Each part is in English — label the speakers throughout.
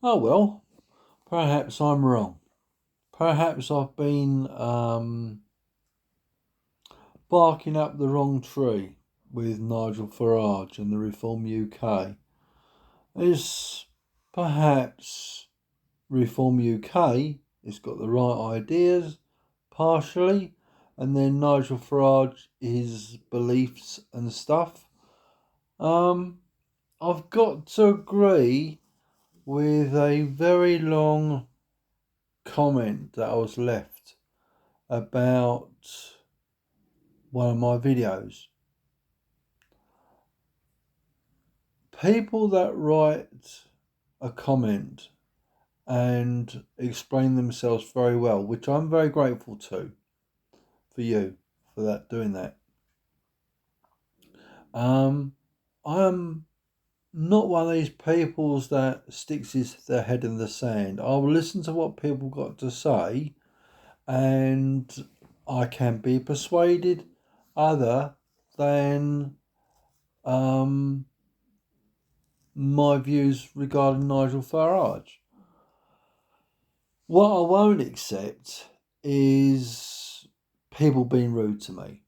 Speaker 1: Oh well, perhaps I'm wrong. Perhaps I've been barking up the wrong tree with Nigel Farage and the Reform UK. Is perhaps Reform UK has got the right ideas, partially, and then Nigel Farage, his beliefs and stuff. Um, I've got to agree with a very long comment that I was left about one of my videos. People that write a comment and explain themselves very well, which I'm very grateful to for you for that doing that. Um, I'm not one of these people that sticks their head in the sand. I'll listen to what people got to say, and I can be persuaded other than um, my views regarding Nigel Farage. What I won't accept is people being rude to me.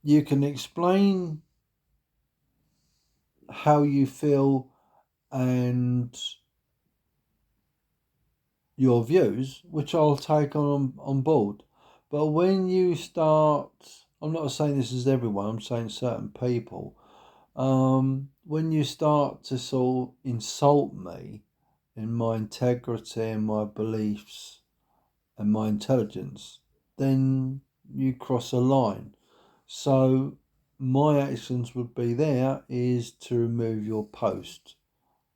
Speaker 1: You can explain how you feel and your views, which I'll take on board. But when you start, I'm not saying this is everyone, I'm saying certain people. When you start to sort of insult me in my integrity and my beliefs and my intelligence, then you cross a line. So my actions would be there is to remove your post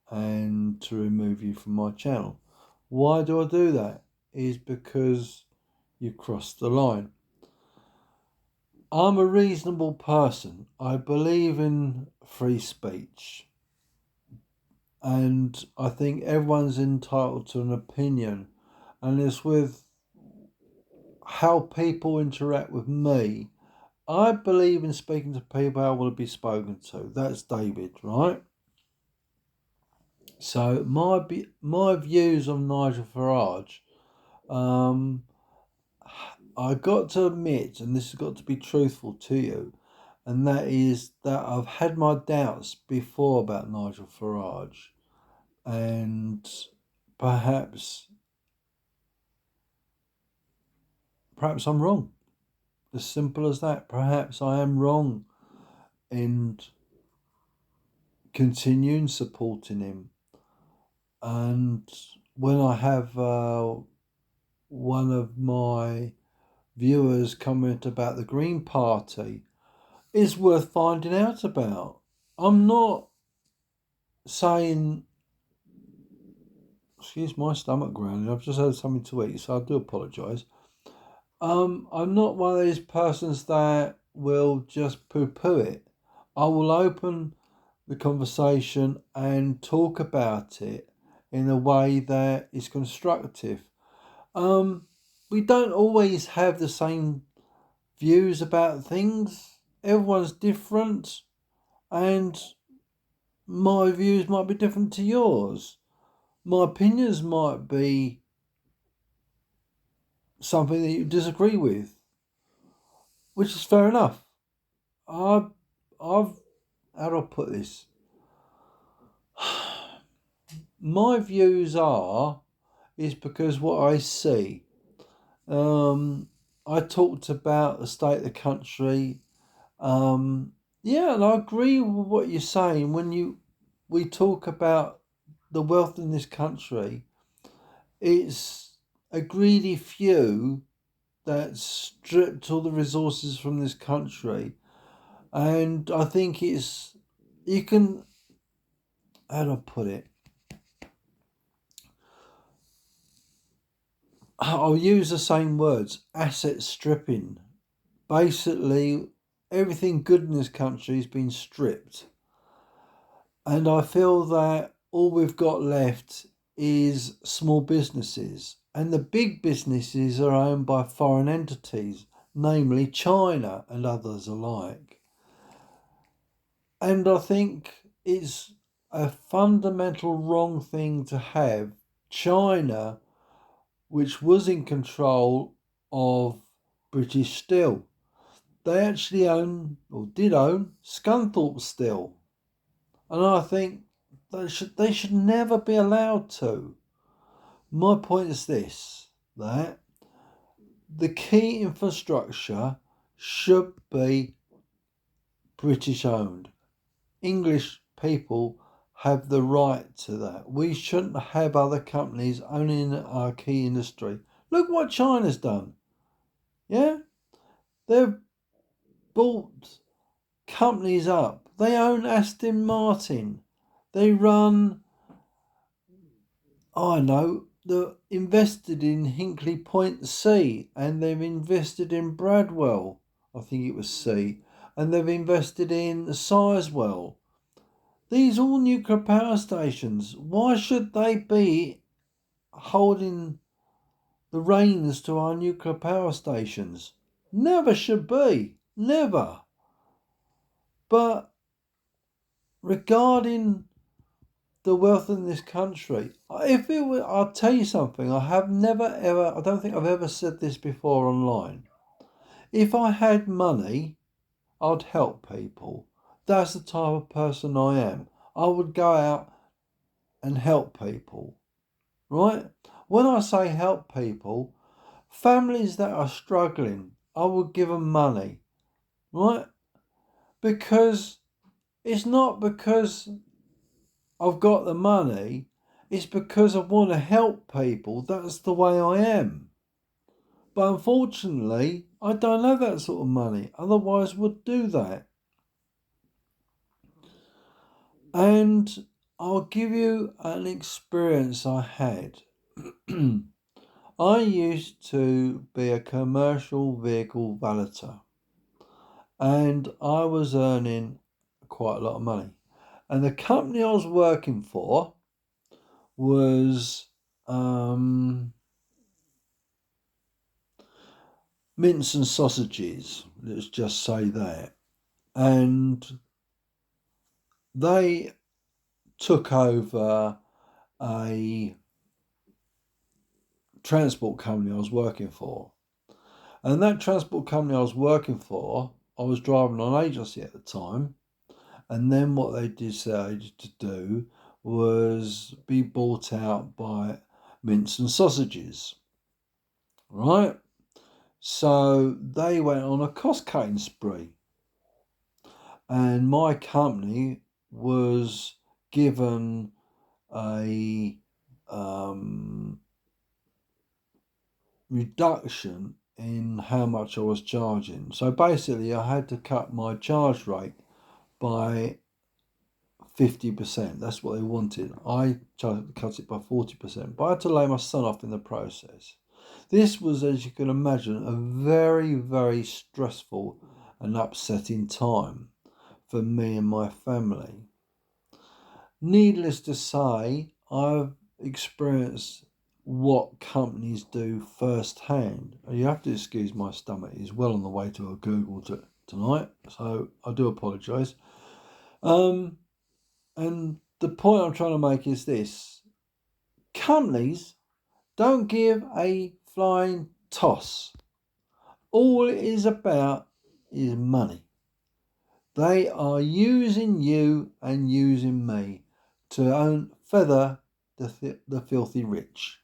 Speaker 1: and to remove you from my channel. Why do I do that? Is because you crossed the line. I'm a reasonable person. I believe in free speech. And I think everyone's entitled to an opinion. And it's with how people interact with me. I believe in speaking to people I want to be spoken to. That's David, right? So my views on Nigel Farage, um, I got to admit, and this has got to be truthful to you, and that is that I've had my doubts before about Nigel Farage, and perhaps perhaps I'm wrong. As simple as that. Perhaps I am wrong in continuing supporting him. And when I have one of my viewers comment about the Green Party, it's worth finding out about. I'm not saying, excuse my stomach growling, I've just had something to eat, so I do apologise. I'm not one of these persons that will just poo poo it. I will open the conversation and talk about it in a way that is constructive. Um, we don't always have the same views about things. Everyone's different, and my views might be different to yours. My opinions might be something that you disagree with, which is fair enough. I've, I've, how do I put this? My views is because what I see. Um, I talked about the state of the country. Yeah, and I agree with what you're saying. We talk about the wealth in this country, it's a greedy few that stripped all the resources from this country, and I think it's you can how do I put it? I'll use the same words: asset stripping. Basically, everything good in this country has been stripped. And I feel that all we've got left is small businesses. And the big businesses are owned by foreign entities, namely China and others alike. And I think it's a fundamental wrong thing to have China, which was in control of British Steel. They actually own, or did own, Scunthorpe Steel. And I think they should never be allowed to. My point is this, that the key infrastructure should be British owned. English people have the right to that. We shouldn't have other companies owning our key industry. Look what China's done. Yeah? They've bought companies up. They own Aston Martin. They run, they're invested in Hinkley Point C, and they've invested in Bradwell, I think it was C, and they've invested in Sizewell. These all nuclear power stations. Why should they be holding the reins to our nuclear power stations? Never should be. Never. But regarding the wealth in this country, if it were, I'll tell you something, I don't think I've ever said this before online. If I had money, I'd help people. That's the type of person I am. I would go out and help people, right? When I say help people, families that are struggling, I would give them money, right? Because it's not because I've got the money, it's because I want to help people. That's the way I am. But unfortunately, I don't have that sort of money. Otherwise, would do that. And I'll give you an experience I had. I used to be a commercial vehicle valeter, and I was earning quite a lot of money. And the company I was working for was Mince and Sausages, let's just say that. And they took over a transport company I was working for. And that transport company I was working for, I was driving on agency at the time. And then what they decided to do was be bought out by Mince and Sausages. Right? So they went on a cost cutting spree. And my company was given a reduction in how much I was charging. So basically, I had to cut my charge rate by 50%. That's what they wanted. I cut it by 40%, but I had to lay my son off in the process. This was, as you can imagine, a very, very stressful and upsetting time for me and my family. Needless to say, I've experienced what companies do firsthand. You have to excuse my stomach; it's well on the way to a Google tonight, so I do apologise. And the point I'm trying to make is this: companies don't give a flying toss. All it is about is money. They are using you and using me to feather the filthy rich.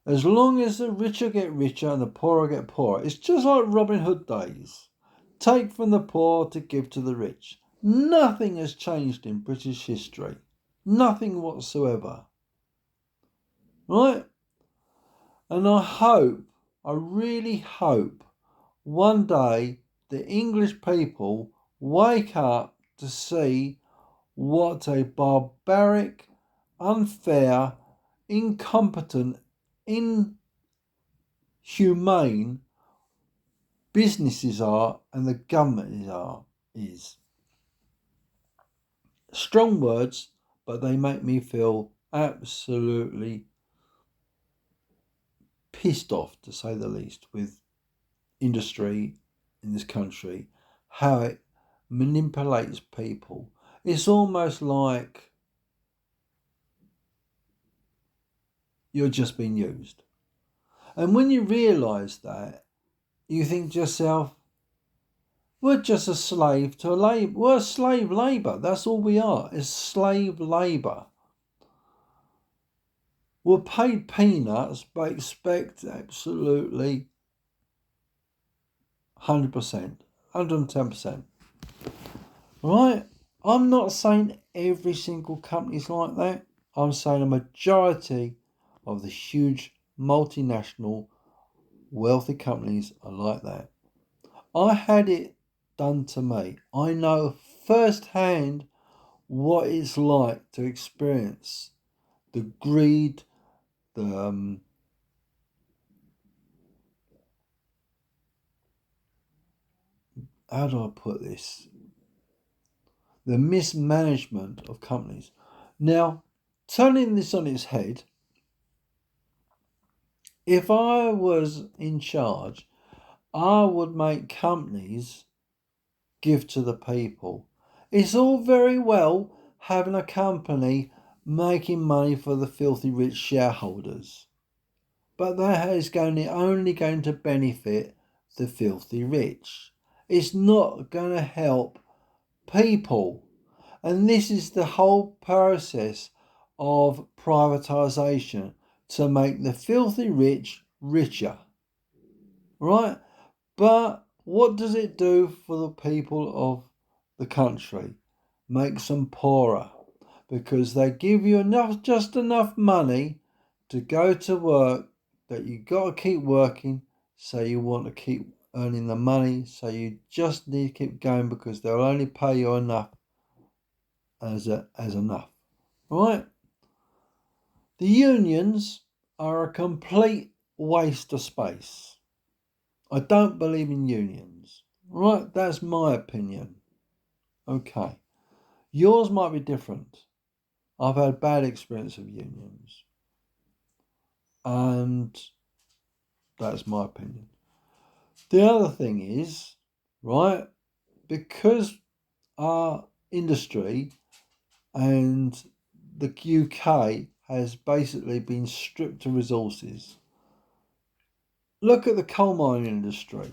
Speaker 1: As long as the richer get richer and the poorer get poorer, it's just like Robin Hood days. Take from the poor to give to the rich. Nothing has changed in British history. Nothing whatsoever. Right? And I really hope, one day the English people wake up to see what a barbaric, unfair, incompetent, inhumane businesses are and the government is. Strong words, but they make me feel absolutely pissed off, to say the least, with industry in this country, how it manipulates people. It's almost like you're just being used. And when you realise that, you think to yourself, we're just a slave to labour. We're slave labour. That's all we are, is slave labour. We're paid peanuts, but expect absolutely 100%, 110%. Right? I'm not saying every single company's like that. I'm saying a majority of the huge multinational wealthy companies are like that. I had it done to me. I know firsthand what it's like to experience the greed, the how do I put this? The mismanagement of companies. Now, turning this on its head, if I was in charge, I would make companies give to the people. It's all very well having a company making money for the filthy rich shareholders, but that is only going to benefit the filthy rich. It's not going to help people. And this is the whole process of privatisation, to make the filthy rich richer. Right? But what does it do for the people of the country? Makes them poorer, because they give you just enough money to go to work, that you got to keep working, so you want to keep earning the money, so you just need to keep going, because they'll only pay you enough as enough. Right? The unions are a complete waste of space. I don't believe in unions. Right? That's my opinion. Okay. Yours might be different. I've had bad experience of unions. And that's my opinion. The other thing is, right, because our industry and the UK has basically been stripped of resources. Look at the coal mining industry.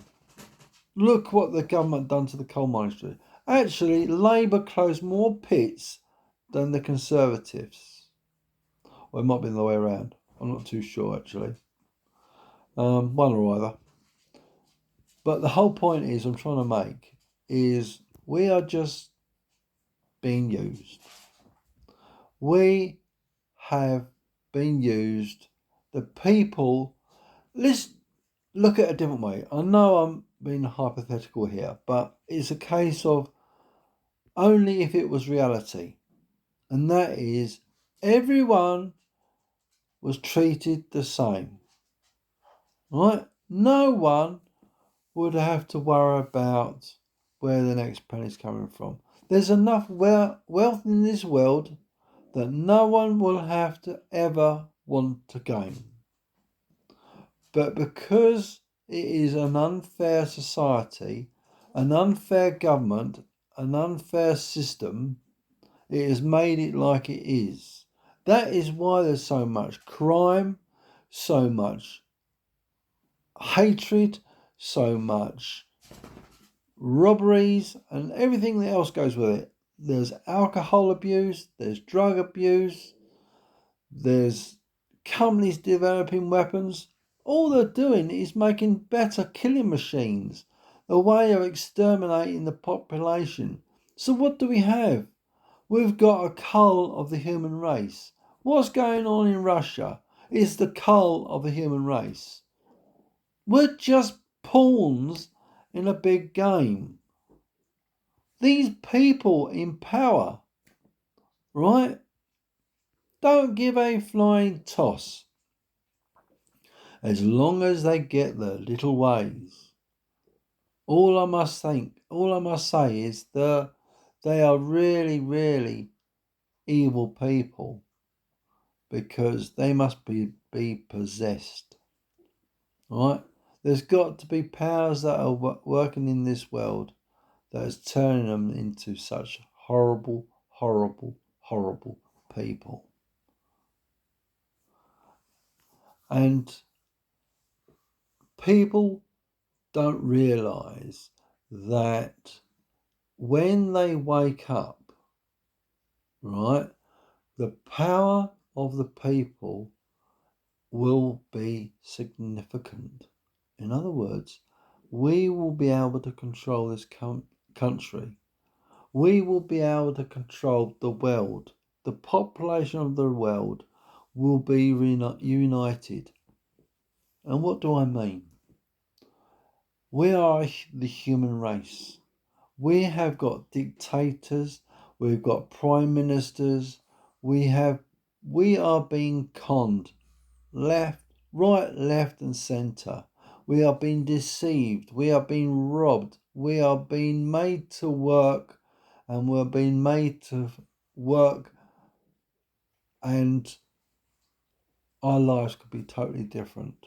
Speaker 1: Look what the government done to the coal mining industry. Actually, Labour closed more pits than the Conservatives. Or it might be the other way around. I'm not too sure, actually. One or other. But the whole point is I'm trying to make is we are just being used. We have been used. The people, let's look at it a different way. I know I'm being hypothetical here, but it's a case of only if it was reality. And that is, everyone was treated the same. Right? No one would have to worry about where the next penny's coming from. There's enough wealth in this world that no one will have to ever want to gain. But because it is an unfair society, an unfair government, an unfair system, it has made it like it is. That is why there's so much crime, so much hatred, so much robberies, and everything that else goes with it. There's alcohol abuse, there's drug abuse, there's companies developing weapons. All they're doing is making better killing machines, a way of exterminating the population. So what do we have? We've got a cull of the human race. What's going on in Russia is the cull of the human race. We're just pawns in a big game. These people in power, right, don't give a flying toss as long as they get their little ways. All I must say is that they are really, really evil people, because they must be possessed. Right? There's got to be powers that are working in this world that is turning them into such horrible, horrible, horrible people. And people don't realise that when they wake up, right, the power of the people will be significant. In other words, we will be able to control this country. We will be able to control the world. The population of the world will be united. And what do I mean? We are the human race. We have got dictators, we've got prime ministers, we are being conned right, left and centre. We are being deceived, we are being robbed, we are being made to work, and we're being made to work, and our lives could be totally different.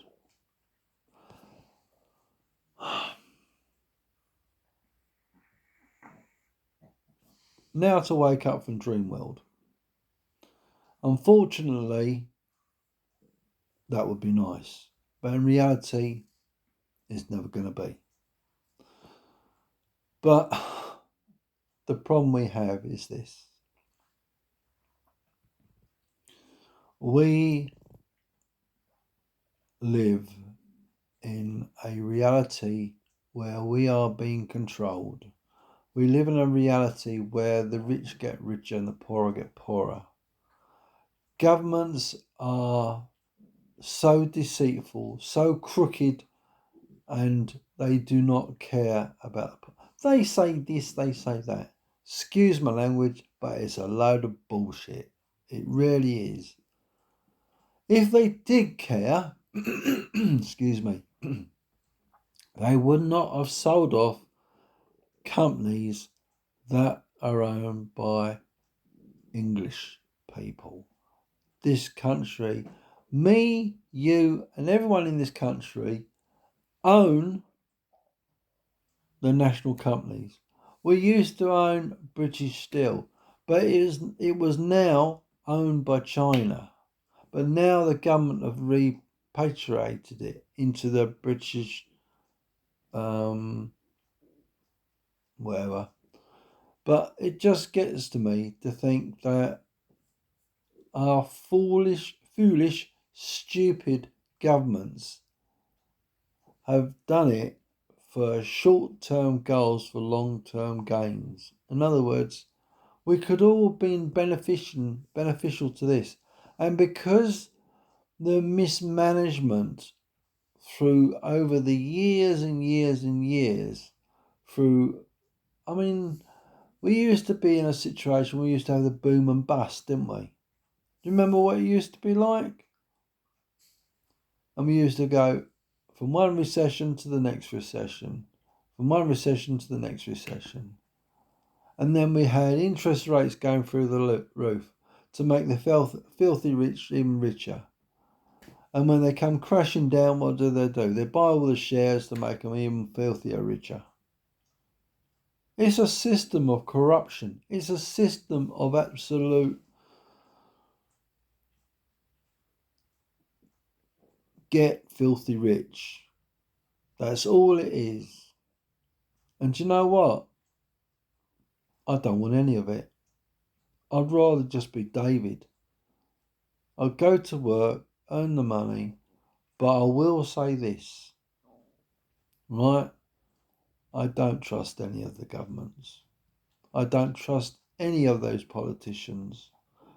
Speaker 1: Now to wake up from dream world. Unfortunately, that would be nice, but in reality, it's never going to be. But the problem we have is this. We live in a reality where we are being controlled. We live in a reality where the rich get richer and the poorer get poorer. Governments are so deceitful, so crooked, and they do not care about. They say this, they say that. Excuse my language, but it's a load of bullshit. It really is. If they did care, excuse me, they would not have sold off companies that are owned by English people. This country, me, you, and everyone in this country own the national companies. We used to own British Steel, but it was now owned by China. But now the government have repatriated it into the British, whatever. But it just gets to me to think that our foolish, stupid governments have done it for short-term goals for long-term gains. In other words, we could all have been beneficial to this. And because the mismanagement through over the years and years and years, we used to be in a situation where we used to have the boom and bust, didn't we? Do you remember what it used to be like? And we used to go from one recession to the next recession, from one recession to the next recession. And then we had interest rates going through the roof to make the filthy rich even richer. And when they come crashing down, what do? They buy all the shares to make them even filthier richer. It's a system of corruption. It's a system of absolute get filthy rich. That's all it is. And do you know what? I don't want any of it. I'd rather just be David. I'd go to work, earn the money, but I will say this, right? I don't trust any of the governments. I don't trust any of those politicians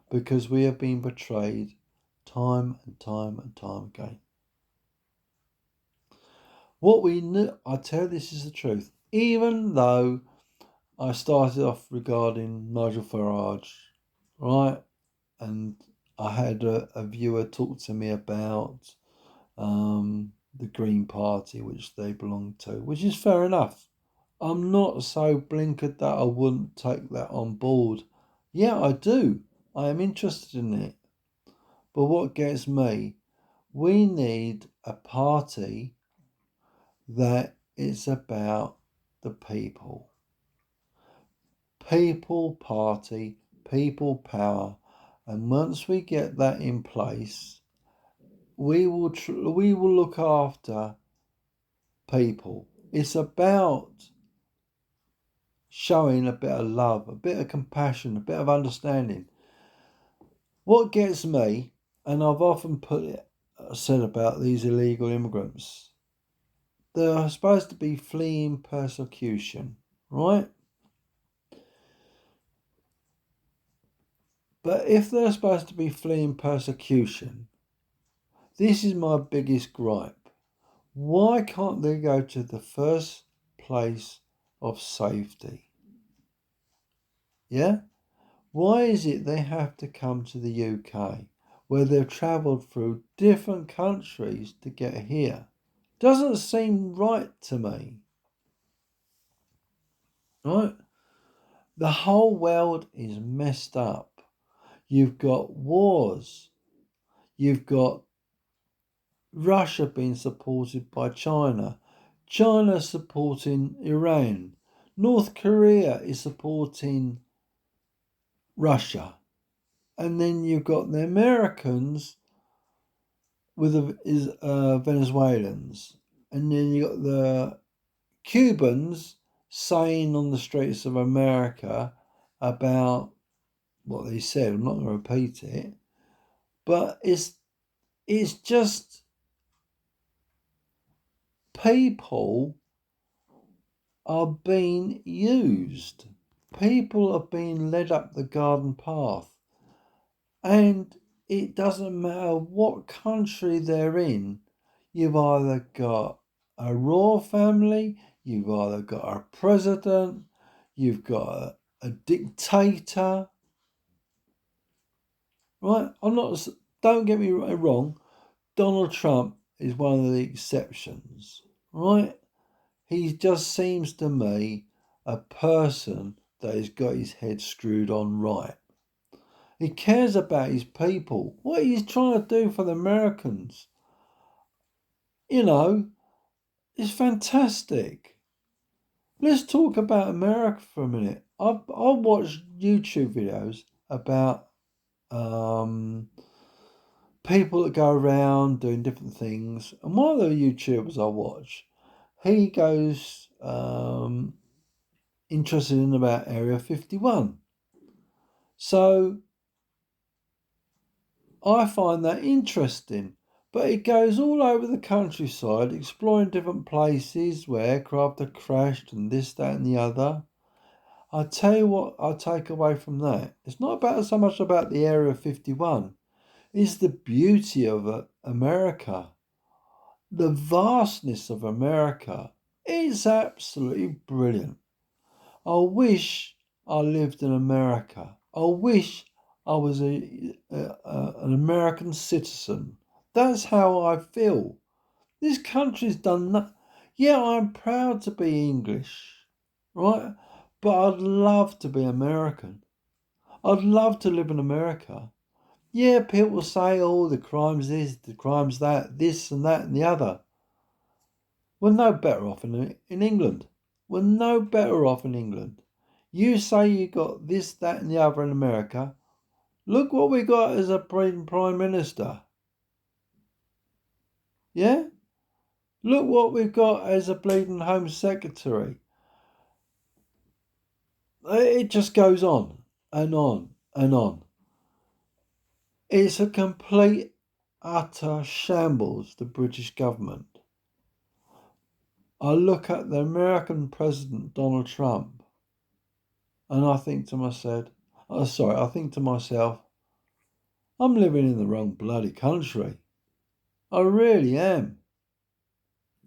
Speaker 1: because we have been betrayed time and time and time again. What we knew, I tell you, this is the truth. Even though I started off regarding Nigel Farage, right? And I had a viewer talk to me about the Green Party, which they belong to, which is fair enough. I'm not so blinkered that I wouldn't take that on board. Yeah, I do. I am interested in it. But what gets me, we need a party that is about the people. People party, people power, and once we get that in place, we will look after people. It's about showing a bit of love, a bit of compassion, a bit of understanding. What gets me, and I've often said about these illegal immigrants, they're supposed to be fleeing persecution, right? But if they're supposed to be fleeing persecution, this is my biggest gripe. Why can't they go to the first place of safety? Yeah? Why is it they have to come to the UK, where they've travelled through different countries to get here? Doesn't seem right to me. Right? The whole world is messed up. You've got wars. You've got Russia being supported by China. China supporting Iran. North Korea is supporting Russia. And then you've got the Americans with the Venezuelans. And then you've got the Cubans saying on the streets of America about what they said. I'm not going to repeat it. But it's just people are being used. People are being led up the garden path. And it doesn't matter what country they're in, you've either got a royal family, you've either got a president, you've got a dictator. Right? Don't get me wrong, Donald Trump is one of the exceptions. Right? He just seems to me a person that has got his head screwed on right. He cares about his people. What he's trying to do for the Americans, is fantastic. Let's talk about America for a minute. I've watched YouTube videos about people that go around doing different things. And one of the YouTubers I watch, he goes interested in about Area 51. So I find that interesting. But it goes all over the countryside, exploring different places where aircraft are crashed and this, that, and the other. I tell you what I take away from that. It's not so much about the Area 51. It's the beauty of America. The vastness of America is absolutely brilliant. I wish I lived in America. I wish I was an American citizen. That's how I feel. This country's done that. Yeah, I'm proud to be English, right? But I'd love to be American. I'd love to live in America. Yeah, people say, oh, the crime's this, the crime's that, this and that and the other. We're no better off in England. We're no better off in England. You say you got this, that and the other in America. Look what we got as a Prime Minister. Yeah? Look what we've got as a bleeding Home Secretary. It just goes on and on and on. It's a complete, utter shambles, the British government. I look at the American President, Donald Trump, and I think to myself, I'm living in the wrong bloody country. I really am.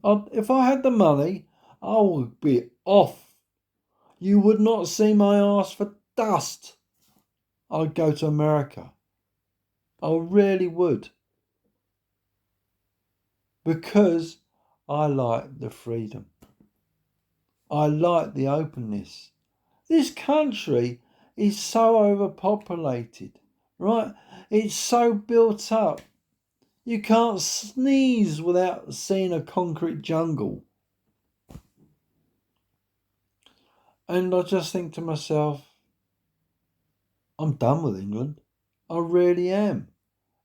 Speaker 1: If I had the money, I would be off. You would not see my ass for dust. I'd go to America. I really would. Because I like the freedom. I like the openness. This country is so overpopulated, right? It's so built up. You can't sneeze without seeing a concrete jungle. And I just think to myself, I'm done with England. I really am.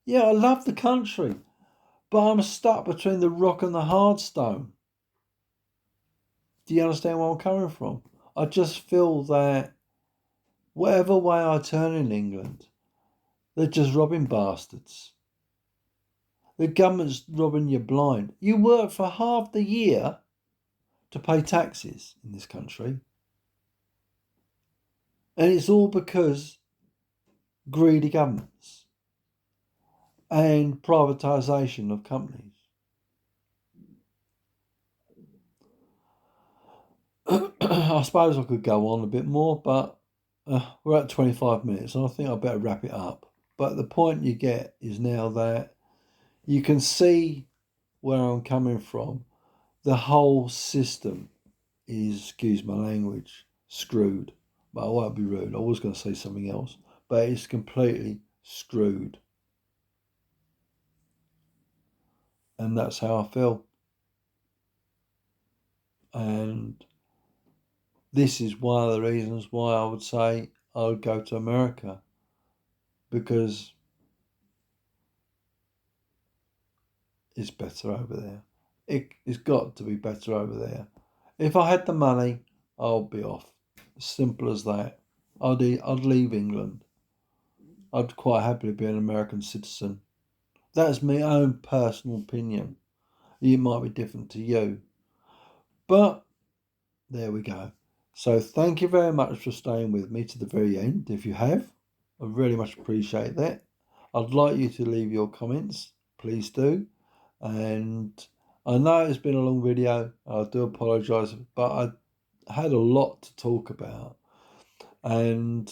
Speaker 1: Yeah, I love the country, but I'm stuck between the rock and the hard stone. Do you understand where I'm coming from? I just feel that whatever way I turn in England, they're just robbing bastards. The government's robbing you blind. You work for half the year to pay taxes in this country. And it's all because greedy governments and privatisation of companies. I suppose I could go on a bit more, but we're at 25 minutes and I think I better wrap it up. But the point you get is now that you can see where I'm coming from. The whole system is, excuse my language, screwed. But I won't be rude. I was going to say something else, but it's completely screwed. And that's how I feel. And this is one of the reasons why I would say I would go to America, because it's better over there. It's got to be better over there. If I had the money, I'll be off. Simple as that. I'd leave England. I'd quite happily be an American citizen. That's my own personal opinion. It might be different to you. But there we go. So thank you very much for staying with me to the very end. If you have, I really much appreciate that. I'd like you to leave your comments. Please do. And I know it's been a long video. I do apologise, but I had a lot to talk about. And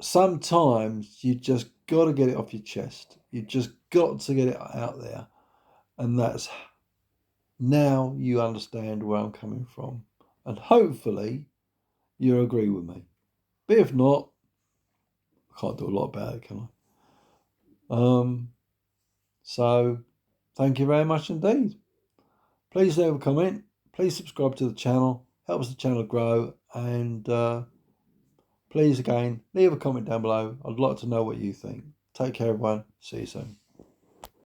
Speaker 1: sometimes you just got to get it off your chest. You just got to get it out there. And that's now you understand where I'm coming from. And hopefully you agree with me. But if not, I can't do a lot about it, can I? So thank you very much indeed. Please leave a comment. Please subscribe to the channel. Helps the channel grow. And please again, leave a comment down below. I'd like to know what you think. Take care, everyone. See you soon.